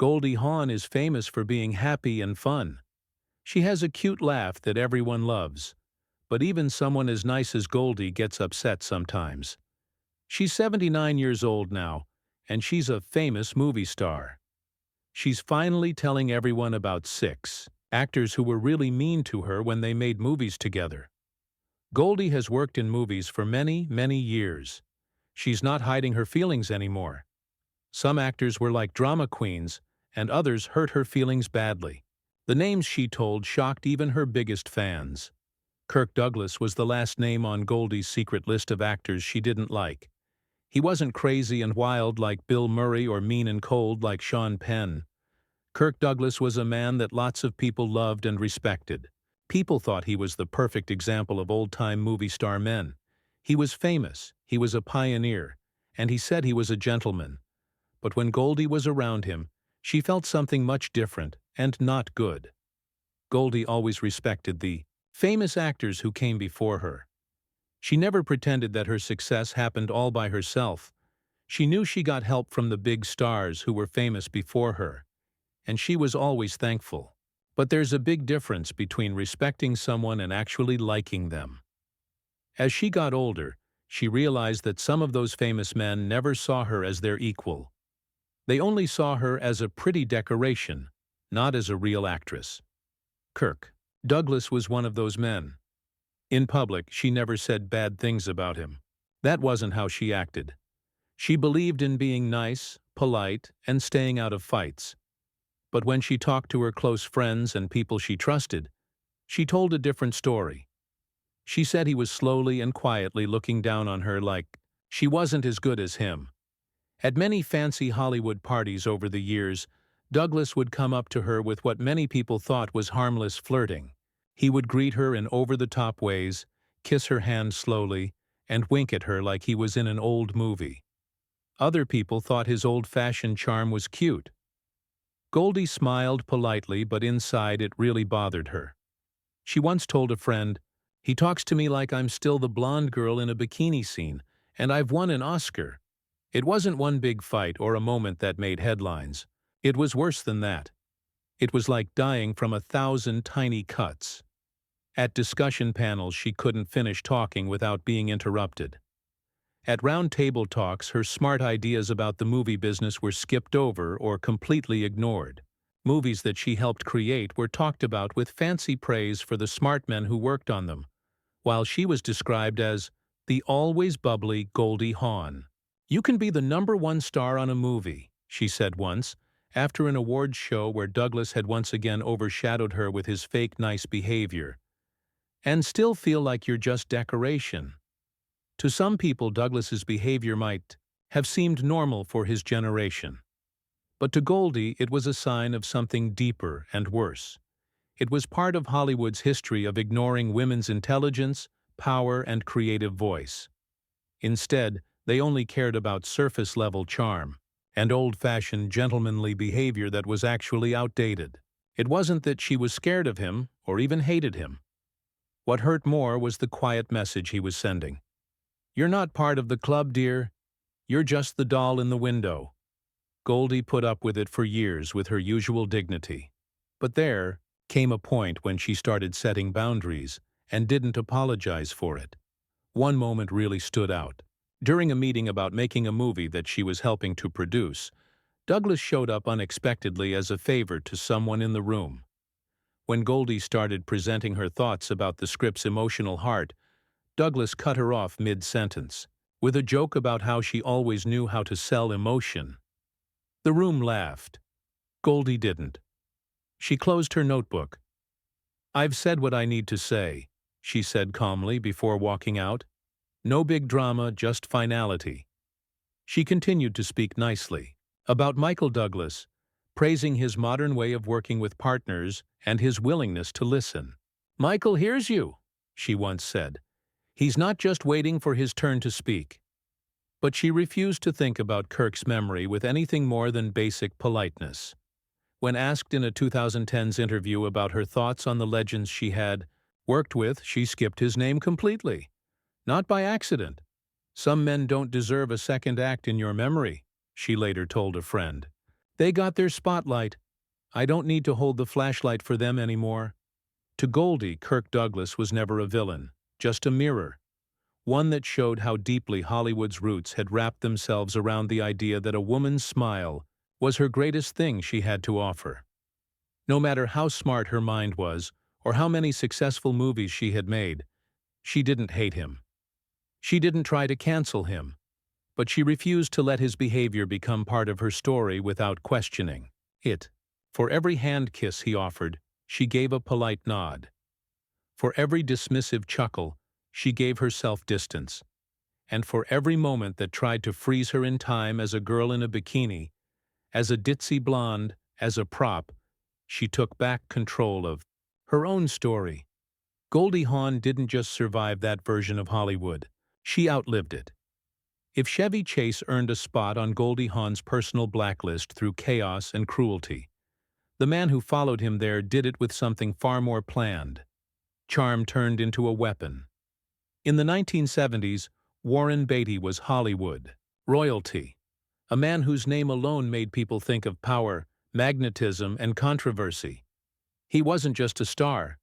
Goldie Hawn is famous for being happy and fun. She has a cute laugh that everyone loves. But even someone as nice as Goldie gets upset sometimes. She's 79 years old now, and she's a famous movie star. She's finally telling everyone about 6 actors who were really mean to her when they made movies together. Goldie has worked in movies for many, many years. She's not hiding her feelings anymore. Some actors were like drama queens, and others hurt her feelings badly. The names she told shocked even her biggest fans. Kirk Douglas was the last name on Goldie's secret list of actors she didn't like. He wasn't crazy and wild like Bill Murray or mean and cold like Sean Penn. Kirk Douglas was a man that lots of people loved and respected. People thought he was the perfect example of old-time movie star men. He was famous, he was a pioneer, and he said he was a gentleman. But when Goldie was around him, she felt something much different and not good. Goldie always respected the famous actors who came before her. She never pretended that her success happened all by herself. She knew she got help from the big stars who were famous before her, and she was always thankful. But there's a big difference between respecting someone and actually liking them. As she got older, she realized that some of those famous men never saw her as their equal. They only saw her as a pretty decoration, not as a real actress. Kirk Douglas was one of those men. In public, she never said bad things about him. That wasn't how she acted. She believed in being nice, polite, and staying out of fights. But when she talked to her close friends and people she trusted, she told a different story. She said he was slowly and quietly looking down on her like she wasn't as good as him. At many fancy Hollywood parties over the years, Douglas would come up to her with what many people thought was harmless flirting. He would greet her in over-the-top ways, kiss her hand slowly, and wink at her like he was in an old movie. Other people thought his old-fashioned charm was cute. Goldie smiled politely, but inside it really bothered her. She once told a friend, "He talks to me like I'm still the blonde girl in a bikini scene, and I've won an Oscar." It wasn't one big fight or a moment that made headlines. It was worse than that. It was like dying from 1,000 tiny cuts. At discussion panels, she couldn't finish talking without being interrupted. At round table talks, her smart ideas about the movie business were skipped over or completely ignored. Movies that she helped create were talked about with fancy praise for the smart men who worked on them, while she was described as the always bubbly Goldie Hawn. "You can be the #1 star on a movie," she said once, after an awards show where Douglas had once again overshadowed her with his fake nice behavior, "and still feel like you're just decoration." To some people, Douglas's behavior might have seemed normal for his generation. But to Goldie, it was a sign of something deeper and worse. It was part of Hollywood's history of ignoring women's intelligence, power, and creative voice. Instead, they only cared about surface-level charm and old-fashioned gentlemanly behavior that was actually outdated. It wasn't that she was scared of him or even hated him. What hurt more was the quiet message he was sending. "You're not part of the club, dear. You're just the doll in the window." Goldie put up with it for years with her usual dignity. But there came a point when she started setting boundaries and didn't apologize for it. One moment really stood out. During a meeting about making a movie that she was helping to produce, Douglas showed up unexpectedly as a favor to someone in the room. When Goldie started presenting her thoughts about the script's emotional heart, Douglas cut her off mid-sentence, with a joke about how she always knew how to sell emotion. The room laughed. Goldie didn't. She closed her notebook. "I've said what I need to say," she said calmly before walking out. "No big drama, just finality." She continued to speak nicely about Michael Douglas, praising his modern way of working with partners and his willingness to listen. "Michael hears you," she once said. "He's not just waiting for his turn to speak." But she refused to think about Kirk's memory with anything more than basic politeness. When asked in a 2010's interview about her thoughts on the legends she had worked with, she skipped his name completely. "Not by accident. Some men don't deserve a second act in your memory," she later told a friend. They got their spotlight. I don't need to hold the flashlight for them anymore. To Goldie, Kirk Douglas was never a villain, just a mirror. One that showed how deeply Hollywood's roots had wrapped themselves around the idea that a woman's smile was her greatest thing she had to offer. No matter how smart her mind was, or how many successful movies she had made, she didn't hate him. She didn't try to cancel him, but she refused to let his behavior become part of her story without questioning it. For every hand kiss he offered, she gave a polite nod. For every dismissive chuckle, she gave herself distance. And for every moment that tried to freeze her in time as a girl in a bikini, as a ditzy blonde, as a prop, she took back control of her own story. Goldie Hawn didn't just survive that version of Hollywood. She outlived it. If Chevy Chase earned a spot on Goldie Hawn's personal blacklist through chaos and cruelty, the man who followed him there did it with something far more planned. Charm turned into a weapon. In the 1970s, Warren Beatty was Hollywood, royalty, a man whose name alone made people think of power, magnetism, and controversy. He wasn't just a star.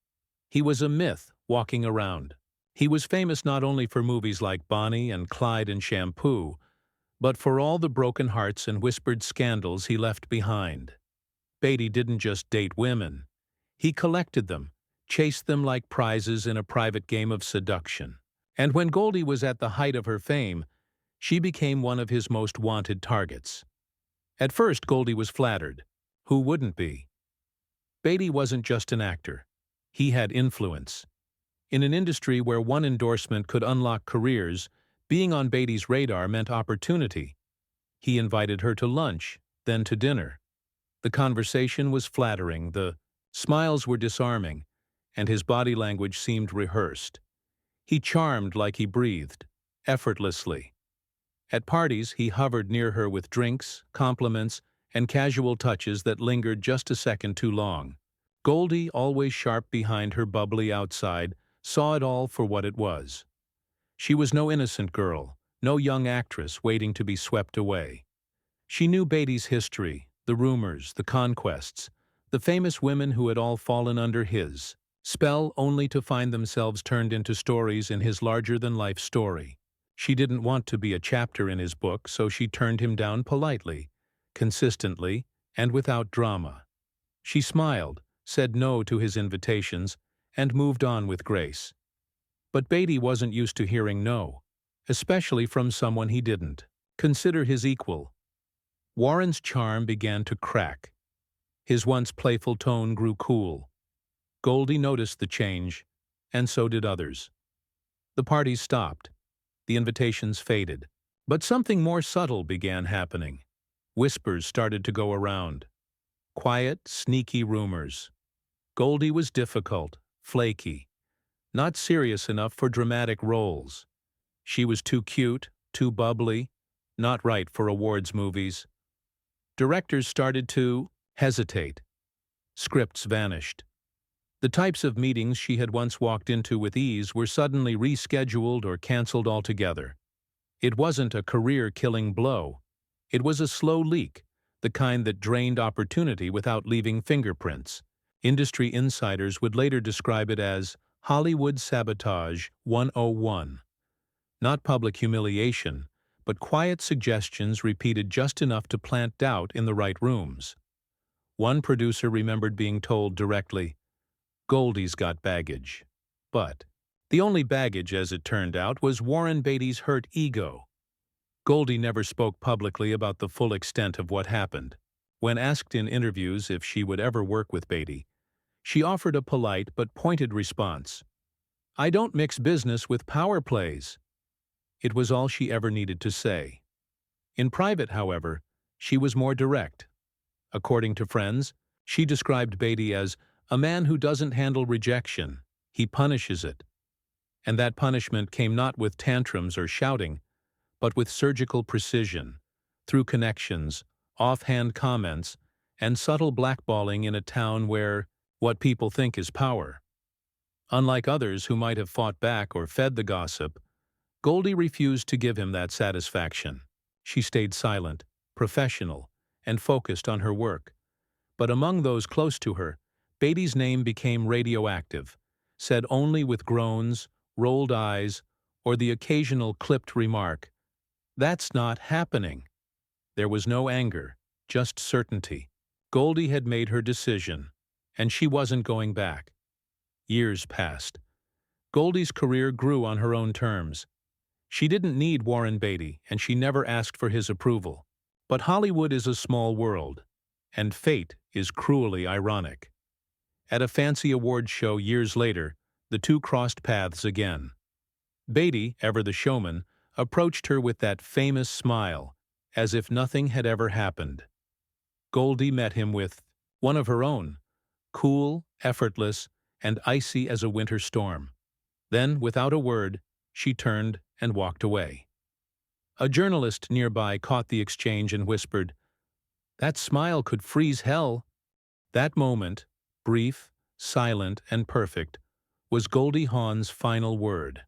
He was a myth walking around. He was famous not only for movies like Bonnie and Clyde and Shampoo, but for all the broken hearts and whispered scandals he left behind. Beatty didn't just date women. He collected them, chased them like prizes in a private game of seduction. And when Goldie was at the height of her fame, she became one of his most wanted targets. At first, Goldie was flattered. Who wouldn't be? Beatty wasn't just an actor. He had influence. In an industry where one endorsement could unlock careers, being on Beatty's radar meant opportunity. He invited her to lunch, then to dinner. The conversation was flattering, the smiles were disarming, and his body language seemed rehearsed. He charmed like he breathed, effortlessly. At parties, he hovered near her with drinks, compliments, and casual touches that lingered just a second too long. Goldie, always sharp behind her bubbly outside, saw it all for what it was. She was no innocent girl, no young actress waiting to be swept away. She knew Beatty's history, the rumors, the conquests, the famous women who had all fallen under his spell only to find themselves turned into stories in his larger-than-life story. She didn't want to be a chapter in his book, so she turned him down politely, consistently, and without drama. She smiled, said no to his invitations, and moved on with grace. But Beatty wasn't used to hearing no, especially from someone he didn't consider his equal. Warren's charm began to crack. His once playful tone grew cool. Goldie noticed the change, and so did others. The parties stopped. The invitations faded. But something more subtle began happening. Whispers started to go around. Quiet, sneaky rumors. Goldie was difficult, flaky, not serious enough for dramatic roles. She was too cute, too bubbly, not right for awards movies. Directors started to hesitate. Scripts vanished. The types of meetings she had once walked into with ease were suddenly rescheduled or canceled altogether. It wasn't a career-killing blow. It was a slow leak, the kind that drained opportunity without leaving fingerprints. Industry insiders would later describe it as Hollywood Sabotage 101. Not public humiliation, but quiet suggestions repeated just enough to plant doubt in the right rooms. One producer remembered being told directly, "Goldie's got baggage." But the only baggage, as it turned out, was Warren Beatty's hurt ego. Goldie never spoke publicly about the full extent of what happened. When asked in interviews if she would ever work with Beatty, she offered a polite but pointed response. "I don't mix business with power plays." It was all she ever needed to say. In private, however, she was more direct. According to friends, she described Beatty as a man who doesn't handle rejection, he punishes it. And that punishment came not with tantrums or shouting, but with surgical precision, through connections, offhand comments, and subtle blackballing in a town where what people think is power. Unlike others who might have fought back or fed the gossip, Goldie refused to give him that satisfaction. She stayed silent, professional, and focused on her work. But among those close to her, Beatty's name became radioactive, said only with groans, rolled eyes, or the occasional clipped remark, "That's not happening." There was no anger, just certainty. Goldie had made her decision, and she wasn't going back. Years passed. Goldie's career grew on her own terms. She didn't need Warren Beatty, and she never asked for his approval. But Hollywood is a small world, and fate is cruelly ironic. At a fancy awards show years later, the two crossed paths again. Beatty, ever the showman, approached her with that famous smile, as if nothing had ever happened. Goldie met him with one of her own, cool, effortless, and icy as a winter storm. Then, without a word, she turned and walked away. A journalist nearby caught the exchange and whispered, "That smile could freeze hell." That moment, brief, silent, and perfect, was Goldie Hawn's final word.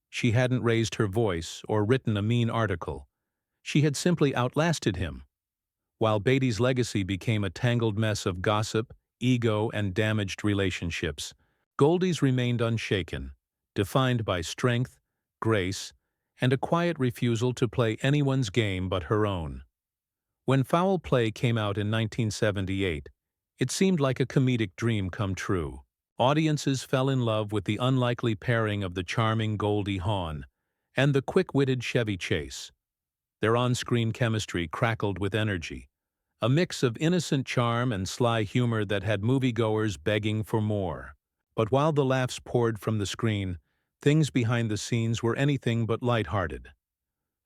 She hadn't raised her voice or written a mean article. She had simply outlasted him. While Beatty's legacy became a tangled mess of gossip, ego, and damaged relationships, Goldie's remained unshaken, defined by strength, grace, and a quiet refusal to play anyone's game but her own. When Foul Play came out in 1978, it seemed like a comedic dream come true. Audiences fell in love with the unlikely pairing of the charming Goldie Hawn and the quick-witted Chevy Chase. Their on-screen chemistry crackled with energy, a mix of innocent charm and sly humor that had moviegoers begging for more. But while the laughs poured from the screen, things behind the scenes were anything but lighthearted.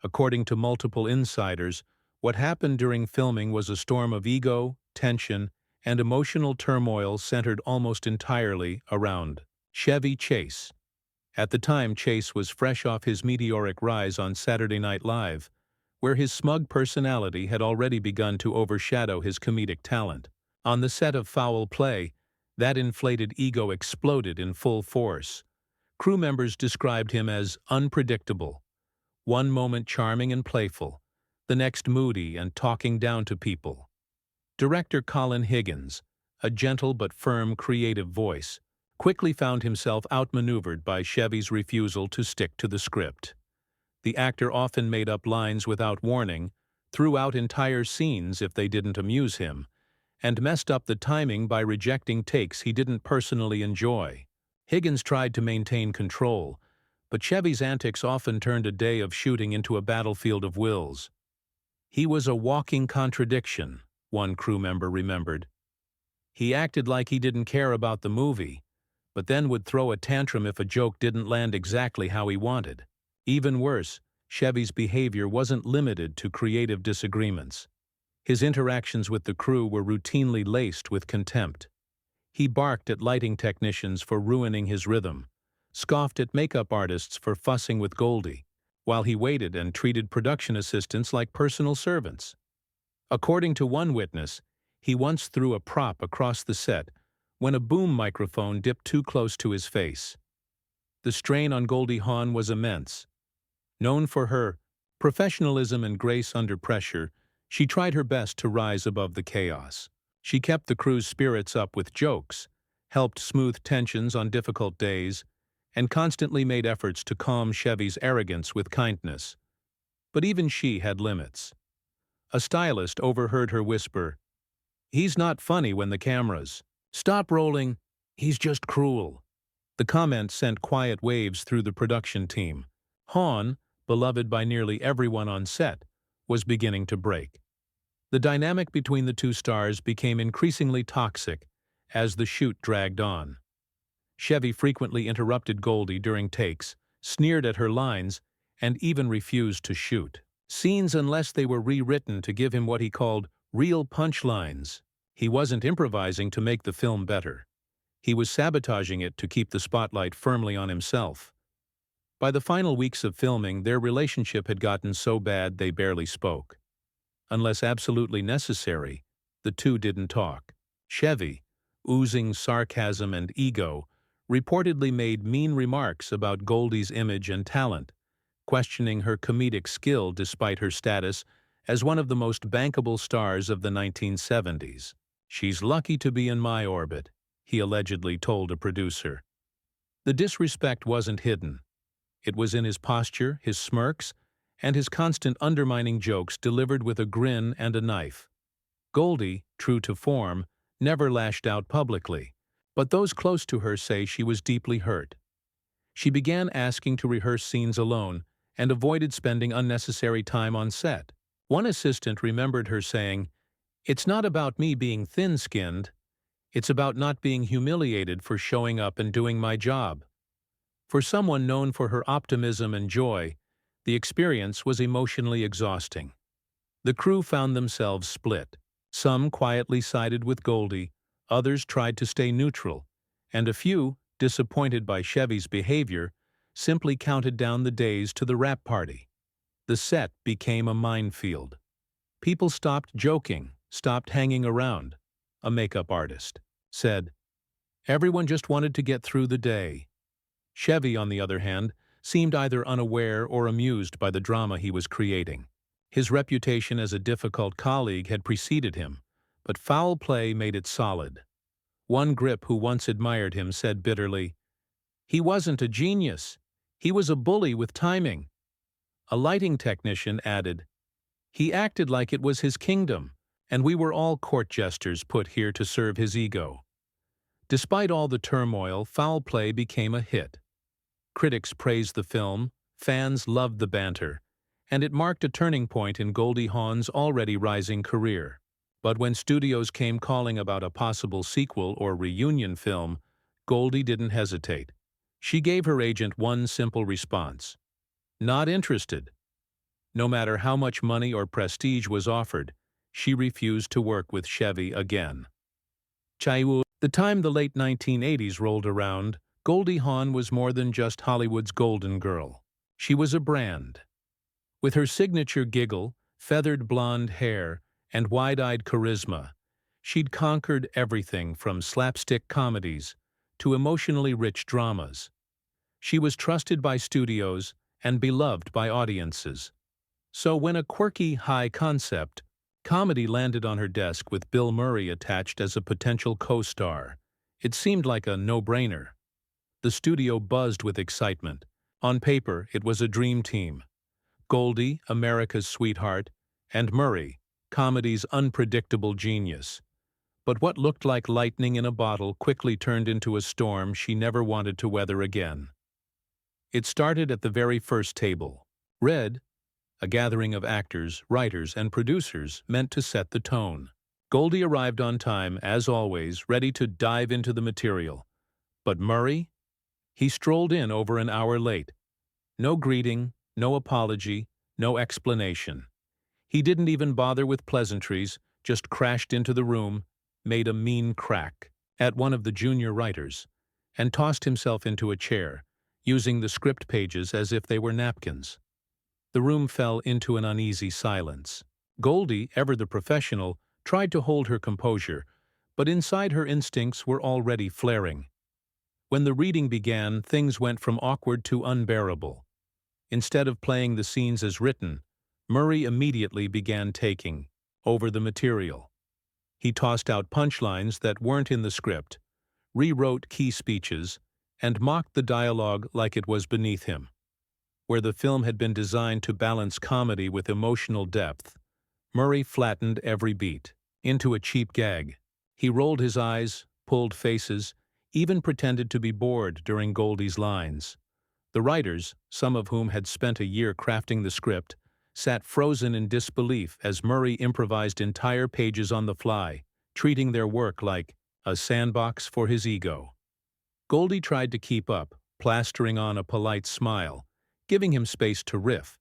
According to multiple insiders, what happened during filming was a storm of ego, tension, and emotional turmoil centered almost entirely around Chevy Chase. At the time, Chase was fresh off his meteoric rise on Saturday Night Live, where his smug personality had already begun to overshadow his comedic talent. On the set of Foul Play, that inflated ego exploded in full force. Crew members described him as unpredictable, one moment charming and playful, the next moody and talking down to people. Director Colin Higgins, a gentle but firm creative voice, quickly found himself outmaneuvered by Chevy's refusal to stick to the script. The actor often made up lines without warning, threw out entire scenes if they didn't amuse him, and messed up the timing by rejecting takes he didn't personally enjoy. Higgins tried to maintain control, but Chevy's antics often turned a day of shooting into a battlefield of wills. "He was a walking contradiction," one crew member remembered. "He acted like he didn't care about the movie, but then would throw a tantrum if a joke didn't land exactly how he wanted." Even worse, Chevy's behavior wasn't limited to creative disagreements. His interactions with the crew were routinely laced with contempt. He barked at lighting technicians for ruining his rhythm, scoffed at makeup artists for fussing with Goldie, while he waited and treated production assistants like personal servants. According to one witness, he once threw a prop across the set when a boom microphone dipped too close to his face. The strain on Goldie Hawn was immense. Known for her professionalism and grace under pressure, she tried her best to rise above the chaos. She kept the crew's spirits up with jokes, helped smooth tensions on difficult days, and constantly made efforts to calm Chevy's arrogance with kindness. But even she had limits. A stylist overheard her whisper, "He's not funny when the cameras stop rolling, he's just cruel." The comment sent quiet waves through the production team. Hawn, beloved by nearly everyone on set, was beginning to break. The dynamic between the two stars became increasingly toxic as the shoot dragged on. Chevy frequently interrupted Goldie during takes, sneered at her lines, and even refused to shoot scenes unless they were rewritten to give him what he called real punchlines. He wasn't improvising to make the film better. He was sabotaging it to keep the spotlight firmly on himself. By the final weeks of filming, their relationship had gotten so bad they barely spoke. Unless absolutely necessary, the two didn't talk. Chevy, oozing sarcasm and ego, reportedly made mean remarks about Goldie's image and talent, questioning her comedic skill despite her status as one of the most bankable stars of the 1970s. "She's lucky to be in my orbit," he allegedly told a producer. The disrespect wasn't hidden. It was in his posture, his smirks, and his constant undermining jokes delivered with a grin and a knife. Goldie, true to form, never lashed out publicly, but those close to her say she was deeply hurt. She began asking to rehearse scenes alone and avoided spending unnecessary time on set. One assistant remembered her saying, "It's not about me being thin-skinned, it's about not being humiliated for showing up and doing my job." For someone known for her optimism and joy, the experience was emotionally exhausting. The crew found themselves split. Some quietly sided with Goldie, others tried to stay neutral, and a few, disappointed by Chevy's behavior, simply counted down the days to the wrap party. The set became a minefield. People stopped joking, stopped hanging around. A makeup artist said, "Everyone just wanted to get through the day." Chevy, on the other hand, seemed either unaware or amused by the drama he was creating. His reputation as a difficult colleague had preceded him, but foul play made it solid. One grip who once admired him said bitterly, "He wasn't a genius. He was a bully with timing." A lighting technician added, "He acted like it was his kingdom, and we were all court jesters put here to serve his ego." Despite all the turmoil, Foul Play became a hit. Critics praised the film, fans loved the banter, and it marked a turning point in Goldie Hawn's already rising career. But when studios came calling about a possible sequel or reunion film, Goldie didn't hesitate. She gave her agent one simple response: "Not interested." No matter how much money or prestige was offered, she refused to work with Chevy again. The time the late 1980s rolled around, Goldie Hawn was more than just Hollywood's golden girl. She was a brand. With her signature giggle, feathered blonde hair, and wide-eyed charisma, she'd conquered everything from slapstick comedies to emotionally rich dramas. She was trusted by studios and beloved by audiences. So when a quirky, high-concept comedy landed on her desk with Bill Murray attached as a potential co-star, it seemed like a no-brainer. The studio buzzed with excitement. On paper, it was a dream team. Goldie, America's sweetheart, and Murray, comedy's unpredictable genius. But what looked like lightning in a bottle quickly turned into a storm she never wanted to weather again. It started at the very first table. Red, a gathering of actors, writers, and producers meant to set the tone. Goldie arrived on time, as always, ready to dive into the material. But Murray? He strolled in over an hour late. No greeting, no apology, no explanation. He didn't even bother with pleasantries, just crashed into the room, made a mean crack at one of the junior writers, and tossed himself into a chair, using the script pages as if they were napkins. The room fell into an uneasy silence. Goldie, ever the professional, tried to hold her composure, but inside her instincts were already flaring. When the reading began, things went from awkward to unbearable. Instead of playing the scenes as written, Murray immediately began taking over the material. He tossed out punchlines that weren't in the script, rewrote key speeches, and mocked the dialogue like it was beneath him. Where the film had been designed to balance comedy with emotional depth, Murray flattened every beat into a cheap gag. He rolled his eyes, pulled faces, even pretended to be bored during Goldie's lines. The writers, some of whom had spent a year crafting the script, sat frozen in disbelief as Murray improvised entire pages on the fly, treating their work like a sandbox for his ego. Goldie tried to keep up, plastering on a polite smile, giving him space to riff,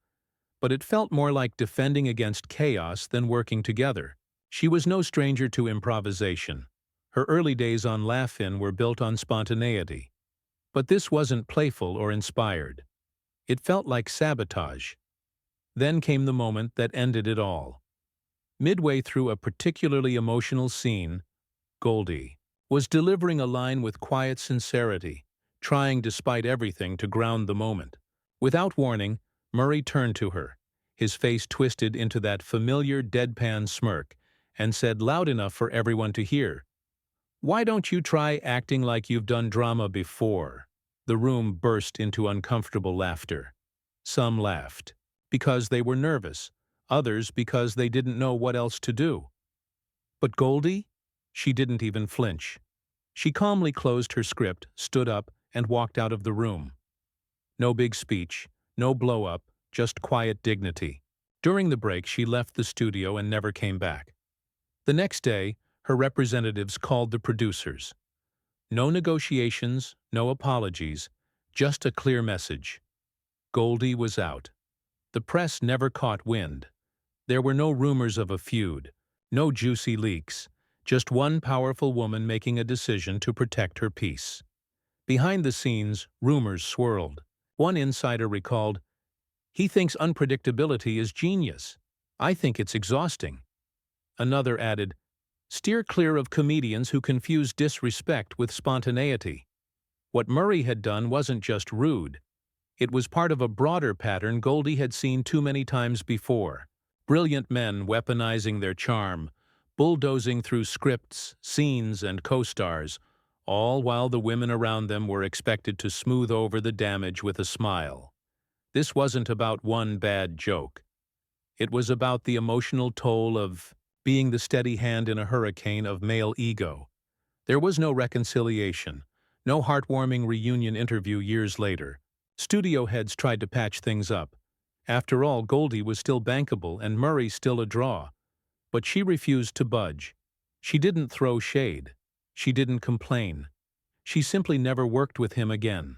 but it felt more like defending against chaos than working together. She was no stranger to improvisation. Her early days on Laugh-In were built on spontaneity. But this wasn't playful or inspired. It felt like sabotage. Then came the moment that ended it all. Midway through a particularly emotional scene, Goldie was delivering a line with quiet sincerity, trying despite everything to ground the moment. Without warning, Murray turned to her, His face twisted into that familiar deadpan smirk, and said loud enough for everyone to hear, "Why don't you try acting like you've done drama before?" The room burst into uncomfortable laughter. Some laughed because they were nervous, others because they didn't know what else to do. But Goldie? She didn't even flinch. She calmly closed her script, stood up, and walked out of the room. No big speech, no blow-up, just quiet dignity. During the break, she left the studio and never came back. The next day, her representatives called the producers. No negotiations, no apologies, just a clear message. Goldie was out. The press never caught wind. There were no rumors of a feud, no juicy leaks, just one powerful woman making a decision to protect her peace. Behind the scenes, rumors swirled. One insider recalled, "He thinks unpredictability is genius. I think it's exhausting." Another added, "Steer clear of comedians who confuse disrespect with spontaneity." What Murray had done wasn't just rude. It was part of a broader pattern Goldie had seen too many times before. Brilliant men weaponizing their charm, bulldozing through scripts, scenes, and co-stars, all while the women around them were expected to smooth over the damage with a smile. This wasn't about one bad joke. It was about the emotional toll of being the steady hand in a hurricane of male ego. There was no reconciliation, no heartwarming reunion interview years later. Studio heads tried to patch things up. After all, Goldie was still bankable and Murray still a draw. But she refused to budge. She didn't throw shade. She didn't complain. She simply never worked with him again.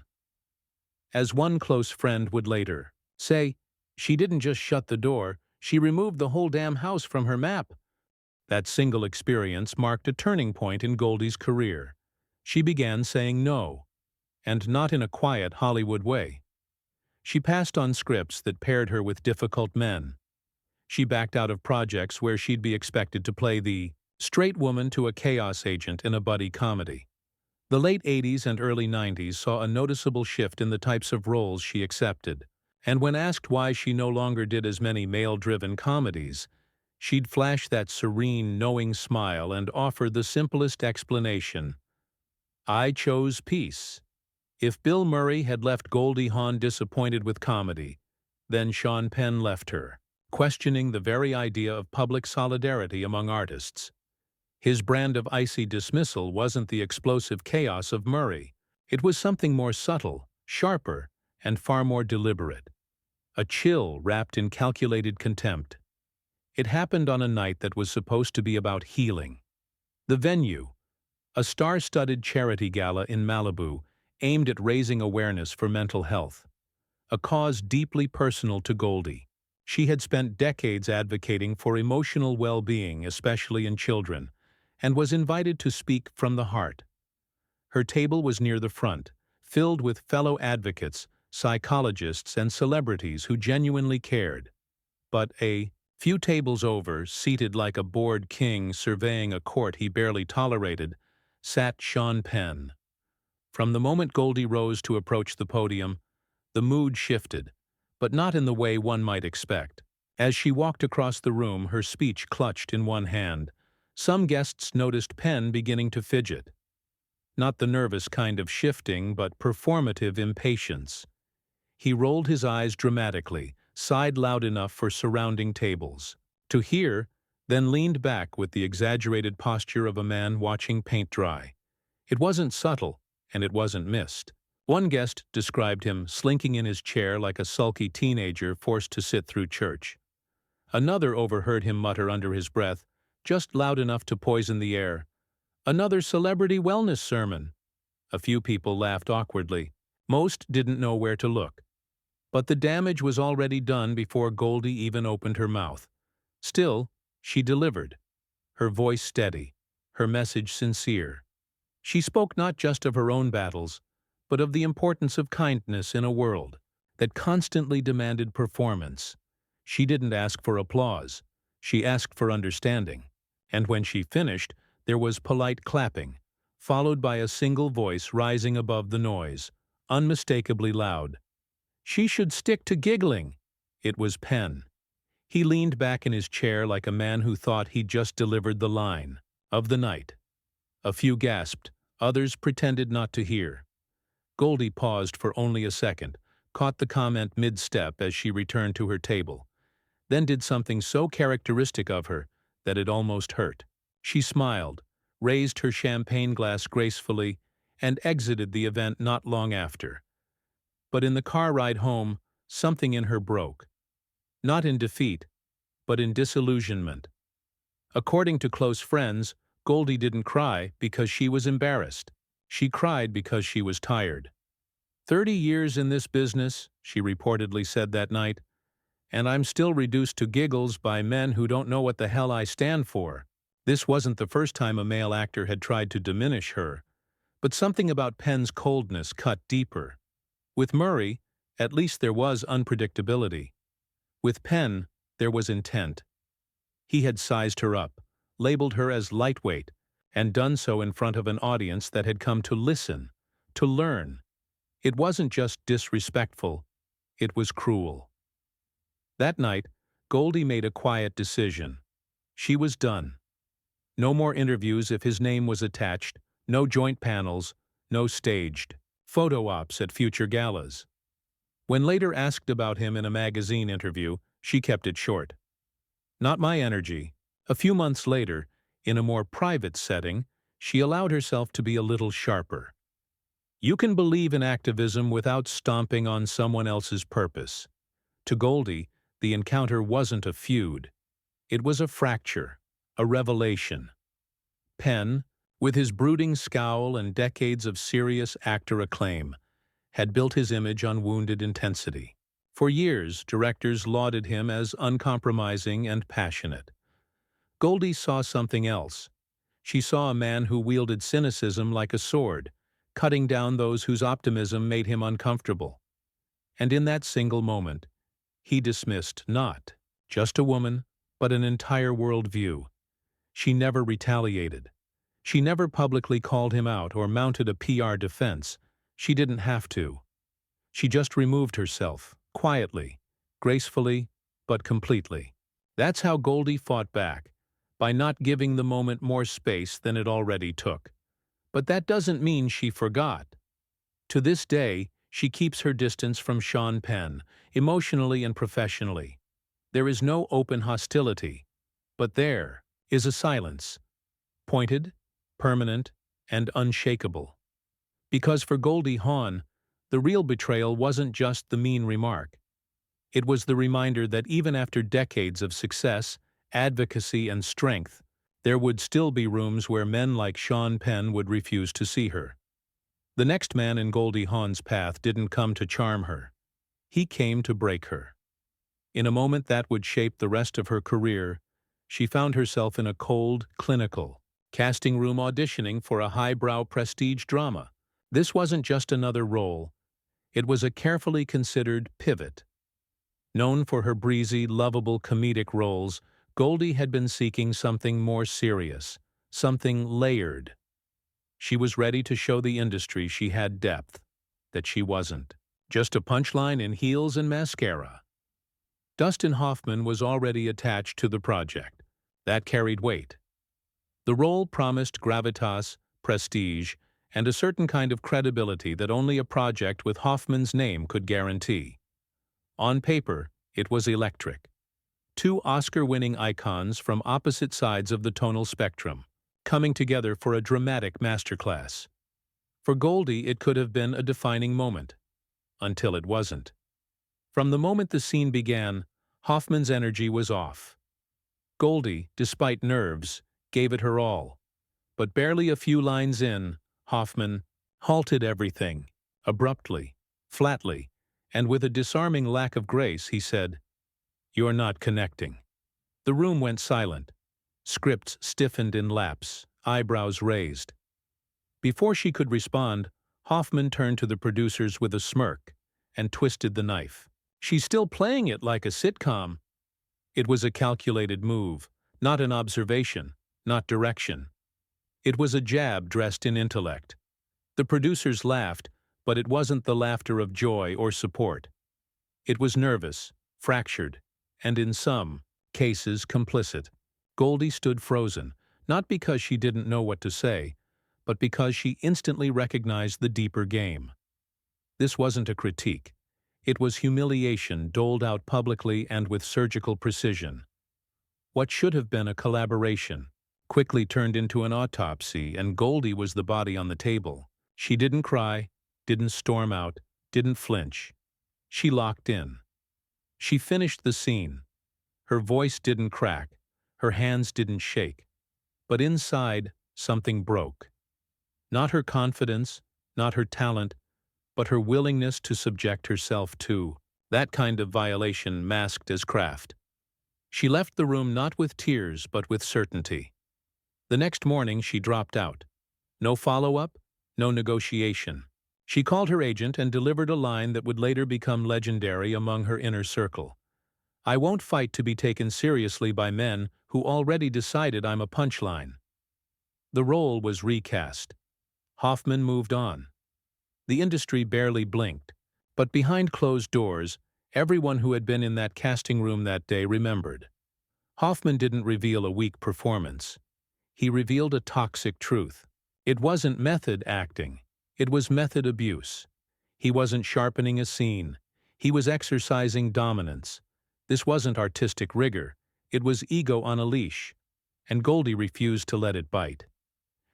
As one close friend would later say, she didn't just shut the door, she removed the whole damn house from her map. That single experience marked a turning point in Goldie's career. She began saying no, and not in a quiet Hollywood way. She passed on scripts that paired her with difficult men. She backed out of projects where she'd be expected to play the straight woman to a chaos agent in a buddy comedy. The late 80s and early 90s saw a noticeable shift in the types of roles she accepted, and when asked why she no longer did as many male-driven comedies, she'd flash that serene, knowing smile and offer the simplest explanation: "I chose peace." If Bill Murray had left Goldie Hawn disappointed with comedy, then Sean Penn left her, questioning the very idea of public solidarity among artists. His brand of icy dismissal wasn't the explosive chaos of Murray. It was something more subtle, sharper, and far more deliberate. A chill wrapped in calculated contempt. It happened on a night that was supposed to be about healing. The venue, a star-studded charity gala in Malibu, aimed at raising awareness for mental health. A cause deeply personal to Goldie. She had spent decades advocating for emotional well-being, especially in children, and was invited to speak from the heart. Her table was near the front, filled with fellow advocates, psychologists, and celebrities who genuinely cared. But a few tables over, seated like a bored king surveying a court he barely tolerated, sat Sean Penn. From the moment Goldie rose to approach the podium, the mood shifted, but not in the way one might expect. As she walked across the room, her speech clutched in one hand, some guests noticed Penn beginning to fidget. Not the nervous kind of shifting, but performative impatience. He rolled his eyes dramatically, sighed loud enough for surrounding tables to hear, then leaned back with the exaggerated posture of a man watching paint dry. It wasn't subtle, and it wasn't missed. One guest described him slinking in his chair like a sulky teenager forced to sit through church. Another overheard him mutter under his breath, just loud enough to poison the air, "Another celebrity wellness sermon." A few people laughed awkwardly. Most didn't know where to look. But the damage was already done before Goldie even opened her mouth. Still, she delivered. Her voice steady, her message sincere. She spoke not just of her own battles, but of the importance of kindness in a world that constantly demanded performance. She didn't ask for applause. She asked for understanding. And when she finished, there was polite clapping, followed by a single voice rising above the noise, unmistakably loud. "She should stick to giggling." It was Penn. He leaned back in his chair like a man who thought he'd just delivered the line of the night. A few gasped, others pretended not to hear. Goldie paused for only a second, caught the comment mid-step as she returned to her table, then did something so characteristic of her that it almost hurt. She smiled, raised her champagne glass gracefully, and exited the event not long after. But in the car ride home, something in her broke. Not in defeat, but in disillusionment. According to close friends, Goldie didn't cry because she was embarrassed. She cried because she was tired. 30 years in this business, she reportedly said that night, and I'm still reduced to giggles by men who don't know what the hell I stand for. This wasn't the first time a male actor had tried to diminish her, but something about Penn's coldness cut deeper. With Murray, at least there was unpredictability. With Penn, there was intent. He had sized her up, labeled her as lightweight, and done so in front of an audience that had come to listen, to learn. It wasn't just disrespectful, it was cruel. That night, Goldie made a quiet decision. She was done. No more interviews if his name was attached, no joint panels, no staged photo ops at future galas. When later asked about him in a magazine interview, she kept it short. Not my energy. A few months later, in a more private setting, she allowed herself to be a little sharper. You can believe in activism without stomping on someone else's purpose. To Goldie, the encounter wasn't a feud. It was a fracture, a revelation. Penn, with his brooding scowl and decades of serious actor acclaim, had built his image on wounded intensity. For years, directors lauded him as uncompromising and passionate. Goldie saw something else. She saw a man who wielded cynicism like a sword, cutting down those whose optimism made him uncomfortable. And in that single moment, he dismissed not just a woman, but an entire worldview. She never retaliated. She never publicly called him out or mounted a PR defense. She didn't have to. She just removed herself, quietly, gracefully, but completely. That's how Goldie fought back, by not giving the moment more space than it already took. But that doesn't mean she forgot. To this day, she keeps her distance from Sean Penn, emotionally and professionally. There is no open hostility, but there is a silence, pointed, permanent, and unshakable. Because for Goldie Hawn, the real betrayal wasn't just the mean remark. It was the reminder that even after decades of success, advocacy, and strength, there would still be rooms where men like Sean Penn would refuse to see her. The next man in Goldie Hawn's path didn't come to charm her. He came to break her. In a moment that would shape the rest of her career, she found herself in a cold, clinical, casting room auditioning for a highbrow prestige drama. This wasn't just another role. It was a carefully considered pivot. Known for her breezy, lovable comedic roles, Goldie had been seeking something more serious, something layered. She was ready to show the industry she had depth, that she wasn't just a punchline in heels and mascara. Dustin Hoffman was already attached to the project. That carried weight. The role promised gravitas, prestige, and a certain kind of credibility that only a project with Hoffman's name could guarantee. On paper, it was electric. Two Oscar-winning icons from opposite sides of the tonal spectrum, coming together for a dramatic masterclass. For Goldie, it could have been a defining moment, until it wasn't. From the moment the scene began, Hoffman's energy was off. Goldie, despite nerves, gave it her all. But barely a few lines in, Hoffman halted everything. Abruptly, flatly, and with a disarming lack of grace, he said, "You're not connecting." The room went silent. Scripts stiffened in laps, eyebrows raised. Before she could respond, Hoffman turned to the producers with a smirk and twisted the knife. "She's still playing it like a sitcom." It was a calculated move, not an observation, not direction. It was a jab dressed in intellect. The producers laughed, but it wasn't the laughter of joy or support. It was nervous, fractured, and in some cases complicit. Goldie stood frozen, not because she didn't know what to say, but because she instantly recognized the deeper game. This wasn't a critique. It was humiliation doled out publicly and with surgical precision. What should have been a collaboration quickly turned into an autopsy, and Goldie was the body on the table. She didn't cry, didn't storm out, didn't flinch. She locked in. She finished the scene. Her voice didn't crack, her hands didn't shake. But inside, something broke. Not her confidence, not her talent, but her willingness to subject herself to that kind of violation masked as craft. She left the room not with tears, but with certainty. The next morning she dropped out. No follow-up, no negotiation. She called her agent and delivered a line that would later become legendary among her inner circle. "I won't fight to be taken seriously by men who already decided I'm a punchline." The role was recast. Hoffman moved on. The industry barely blinked, but behind closed doors, everyone who had been in that casting room that day remembered. Hoffman didn't reveal a weak performance. He revealed a toxic truth. It wasn't method acting. It was method abuse. He wasn't sharpening a scene. He was exercising dominance. This wasn't artistic rigor. It was ego on a leash. And Goldie refused to let it bite.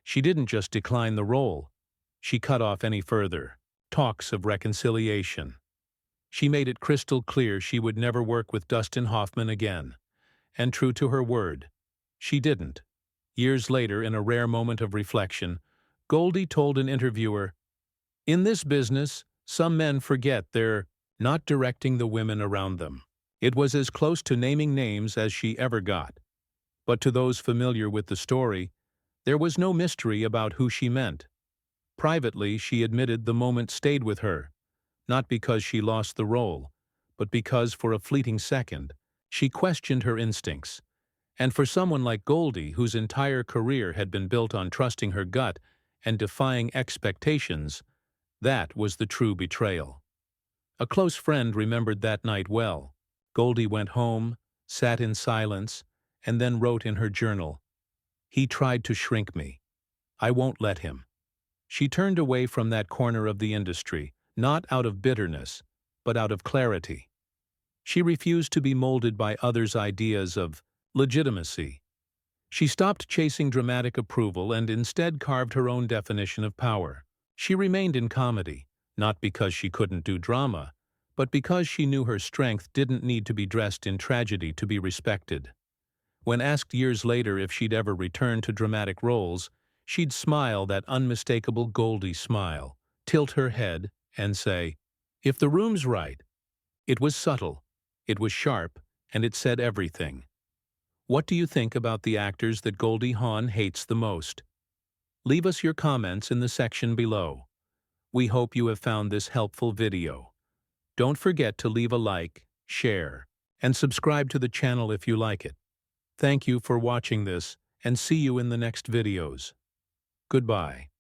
She didn't just decline the role. She cut off any further talks of reconciliation. She made it crystal clear she would never work with Dustin Hoffman again. And true to her word, she didn't. Years later, in a rare moment of reflection, Goldie told an interviewer, "In this business, some men forget they're not directing the women around them." It was as close to naming names as she ever got. But to those familiar with the story, there was no mystery about who she meant. Privately, she admitted the moment stayed with her, not because she lost the role, but because for a fleeting second, she questioned her instincts. And for someone like Goldie, whose entire career had been built on trusting her gut and defying expectations, that was the true betrayal. A close friend remembered that night well. Goldie went home, sat in silence, and then wrote in her journal, "He tried to shrink me. I won't let him." She turned away from that corner of the industry, not out of bitterness, but out of clarity. She refused to be molded by others' ideas of legitimacy. She stopped chasing dramatic approval and instead carved her own definition of power. She remained in comedy, not because she couldn't do drama, but because she knew her strength didn't need to be dressed in tragedy to be respected. When asked years later if she'd ever return to dramatic roles, she'd smile that unmistakable Goldie smile, tilt her head, and say, "If the room's right." It was subtle, it was sharp, and it said everything. What do you think about the actors that Goldie Hawn hates the most? Leave us your comments in the section below. We hope you have found this helpful video. Don't forget to leave a like, share, and subscribe to the channel if you like it. Thank you for watching this, and see you in the next videos. Goodbye.